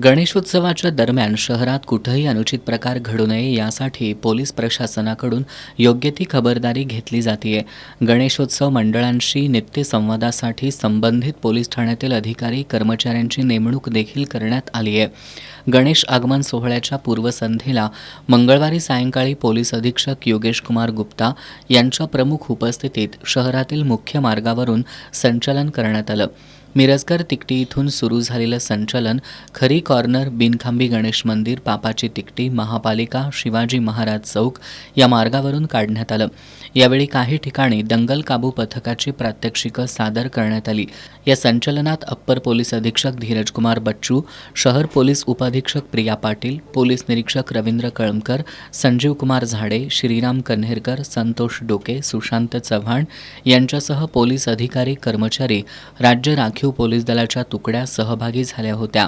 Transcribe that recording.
गणेशोत्सवाच्या दरम्यान शहरात कुठेही अनुचित प्रकार घडू नये यासाठी पोलीस प्रशासनाकडून योग्य ती खबरदारी घेतली जाते. गणेशोत्सव मंडळांशी नित्यसंवादासाठी संबंधित पोलीस ठाण्यातील अधिकारी कर्मचाऱ्यांची नेमणूक देखील करण्यात आली आहे. गणेश आगमन सोहळ्याच्या पूर्वसंध्येला मंगळवारी सायंकाळी पोलीस अधीक्षक योगेश कुमार गुप्ता यांच्या प्रमुख उपस्थितीत शहरातील मुख्य मार्गावरून संचलन करण्यात आलं. मिरजकर तिकटी इथून सुरू झालेलं संचलन खरी कॉर्नर, बिनखांबी गणेश मंदिर, पापाची तिकटी, महापालिका, शिवाजी महाराज चौक या मार्गावरून काढण्यात आलं. यावेळी काही ठिकाणी दंगल काबू पथकाची प्रात्यक्षिकं सादर करण्यात आली. या संचलनात अप्पर पोलीस अधीक्षक धीरजकुमार बच्चू, शहर पोलीस उपअधीक्षक प्रिया पाटील, पोलीस निरीक्षक रवींद्र कळमकर, संजीव कुमार झाडे, श्रीराम कन्हेरकर, संतोष डोके, सुशांत चव्हाण यांच्यासह पोलीस अधिकारी, कर्मचारी, राज्य राखीव पोलीस दलाच्या तुकड्या सहभागी झाल्या होत्या.